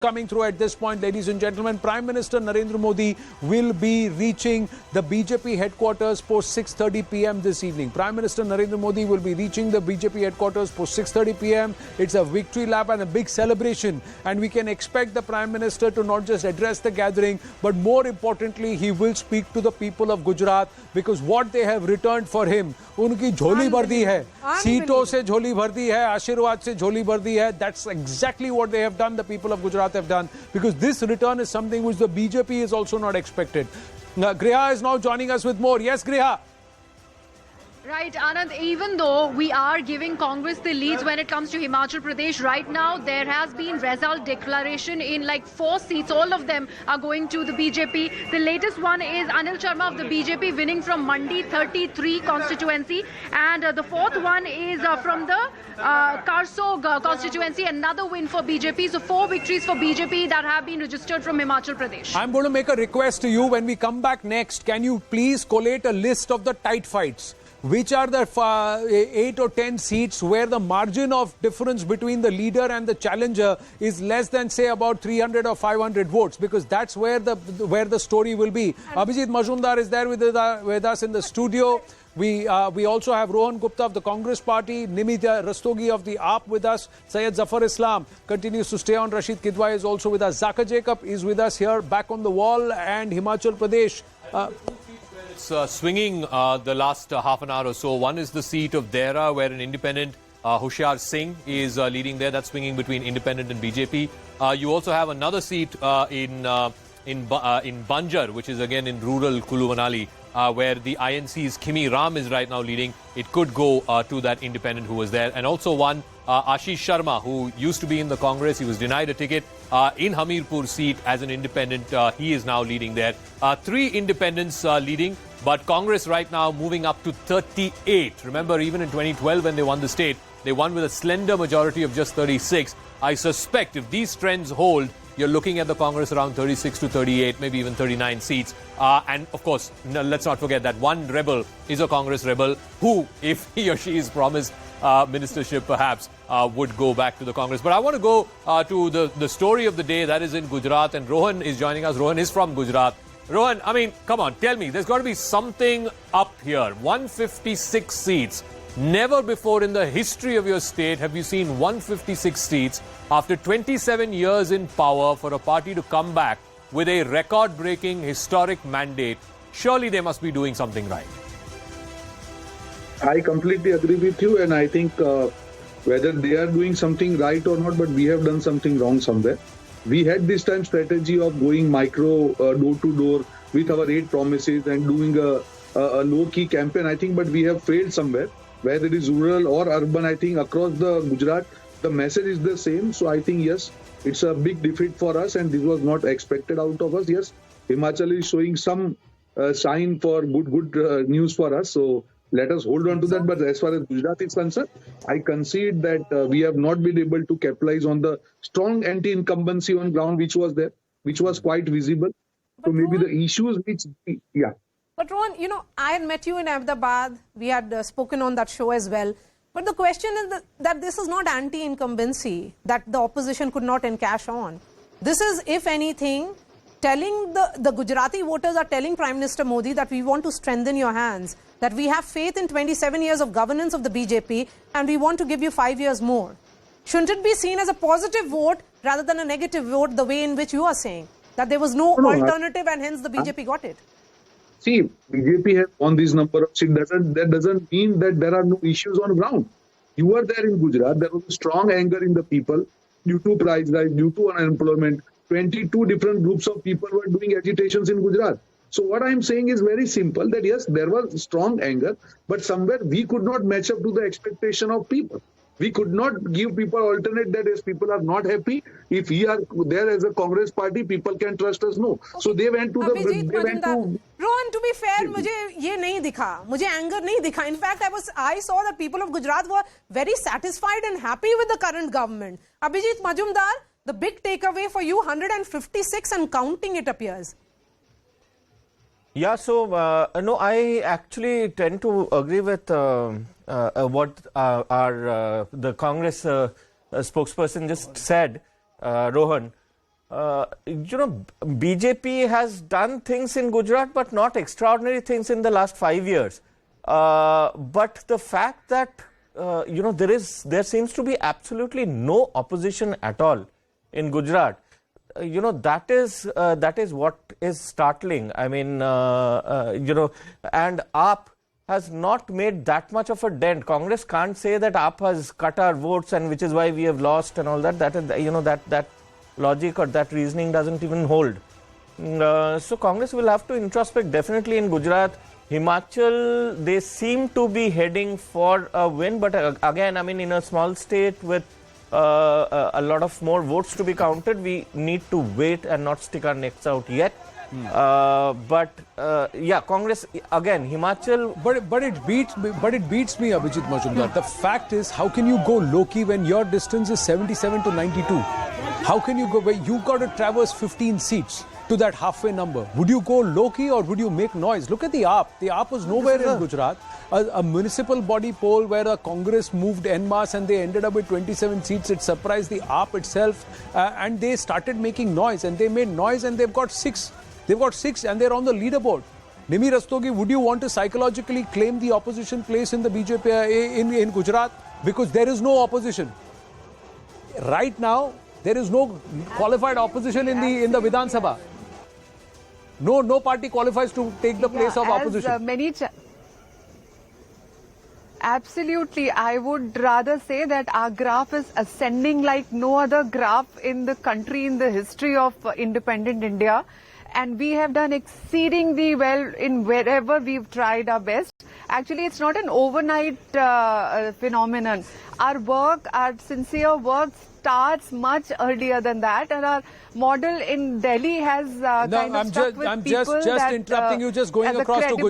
Coming through at this point, ladies and gentlemen, Prime Minister Narendra Modi will be reaching the BJP headquarters post 6:30 p.m. this evening. Prime Minister Narendra Modi will be reaching the BJP headquarters post 6:30 p.m. It's a victory lap and a big celebration, and we can expect the Prime Minister to not just address the gathering, but more importantly, he will speak to the people of Gujarat, because what they have returned for him, उनकी झोली भर दी है, सीटों से झोली भर दी है, आशीर्वाद से झोली भर दी है. That's exactly what they have done, the people of Gujarat have done, because this return is something which the BJP is also not expected. Griha is now joining us with more. Yes, Griha. Right, Anand, even though we are giving Congress the leads when it comes to Himachal Pradesh, right now there has been result declaration in like 4 seats. All of them are going to the BJP. The latest one is Anil Sharma of the BJP winning from Mandi 33 constituency. And the fourth one is from the Karsog constituency, another win for BJP. So 4 victories for BJP that have been registered from Himachal Pradesh. I'm going to make a request to you. When we come back next, can you please collate a list of the tight fights? Which are the 8 or 10 seats where the margin of difference between the leader and the challenger is less than, say, about 300 or 500 votes, because that's where the story will be. Abhijit Majumdar is there with us in the studio. We also have Rohan Gupta of the Congress Party, Nimita Rastogi of the AAP with us. Syed Zafar Islam continues to stay on. Rashid Kidwai is also with us. Zaka Jacob is with us here, back on the wall. And Himachal Pradesh. Swinging the last half an hour or so. One is the seat of Dehra, where an independent, Hoshiar Singh, is leading there. That's swinging between independent and BJP. You also have another seat in Banjar, which is again in rural Kulu Manali, where the INC's Kimi Ram is right now leading. It could go to that independent who was there. And also one, Ashish Sharma, who used to be in the Congress. He was denied a ticket in Hamirpur seat as an independent. He is now leading there. 3 independents leading, but Congress right now moving up to 38. Remember, even in 2012 when they won the state, they won with a slender majority of just 36. I suspect if these trends hold, you're looking at the Congress around 36 to 38, maybe even 39 seats. And of course, let's not forget that one rebel is a Congress rebel who, if he or she is promised ministership, perhaps would go back to the Congress. But I want to go to the story of the day, that is in Gujarat. And Rohan is joining us. Rohan is from Gujarat. Rohan, I mean, come on, tell me, there's got to be something up here. 156 seats. Never before in the history of your state have you seen 156 seats after 27 years in power for a party to come back with a record-breaking historic mandate. Surely they must be doing something right. I completely agree with you, and I think whether they are doing something right or not, but we have done something wrong somewhere. We had this time strategy of going micro, door-to-door with our 8 promises and doing a low-key campaign, I think, but we have failed somewhere. Whether it is rural or urban, I think across the Gujarat, the message is the same. So I think, yes, it's a big defeat for us, and this was not expected out of us. Yes, Himachal is showing some sign for good news for us. So let us hold on to that. But as far as Gujarat is concerned, I concede that we have not been able to capitalize on the strong anti-incumbency on ground which was there, which was quite visible. So maybe the issues which, yeah. But Rohan, you know, I had met you in Ahmedabad. We had spoken on that show as well. But the question is that this is not anti-incumbency that the opposition could not encash on. This is, if anything, telling the Gujarati voters are telling Prime Minister Modi that we want to strengthen your hands, that we have faith in 27 years of governance of the BJP and we want to give you 5 years more. Shouldn't it be seen as a positive vote rather than a negative vote, the way in which you are saying? That there was no alternative and hence the BJP got it? See, BJP has won this number of seats. That doesn't mean that there are no issues on ground. You were there in Gujarat. There was a strong anger in the people due to price rise, due to unemployment. 22 different groups of people were doing agitations in Gujarat. So what I'm saying is very simple, that yes, there was strong anger, but somewhere we could not match up to the expectation of people. We could not give people alternate that if people are not happy, if we are there as a Congress party, people can trust us. No. Okay. So they went to Rohan, to be fair, मुझे ये नहीं दिखा, मुझे anger नहीं दिखा. In fact, I saw that people of Gujarat were very satisfied and happy with the current government. Abhijit Majumdar, the big takeaway for you, 156 and counting, it appears. Yeah, so no, I actually tend to agree with what the Congress spokesperson just said, Rohan. BJP has done things in Gujarat, but not extraordinary things in the last 5 years. But the fact that there seems to be absolutely no opposition at all in Gujarat. That is what is startling. I mean, and AAP has not made that much of a dent. Congress can't say that AAP has cut our votes and which is why we have lost and all that. That is, that logic or that reasoning doesn't even hold. So Congress will have to introspect definitely in Gujarat. Himachal, they seem to be heading for a win, but again, I mean, in a small state with a lot of more votes to be counted, we need to wait and not stick our necks out yet. But Congress again, Himachal. But it beats me, Abhijit Majumdar. The fact is, how can you go low-key when your distance is 77 to 92? How can you go? You've got to traverse 15 seats to that halfway number. Would you go low-key or would you make noise? Look at the AAP. The AAP was nowhere in Gujarat. A municipal body poll where a Congress moved en masse and they ended up with 27 seats. It surprised the AAP itself, and they started making noise, and they made noise, and they've got 6. They've got 6 and they're on the leaderboard. Nimi Rastogi, would you want to psychologically claim the opposition place in the BJP in Gujarat? Because there is no opposition. Right now, there is no qualified opposition in the Vidhan Sabha. No party qualifies to take the place of opposition. Absolutely. I would rather say that our graph is ascending like no other graph in the country in the history of independent India. And we have done exceedingly well in wherever we've tried our best. Actually, it's not an overnight phenomenon. Our work, our sincere work starts much earlier than that. And our model in Delhi has kind of stuck with people I'm just interrupting you, just going across to Gujarat.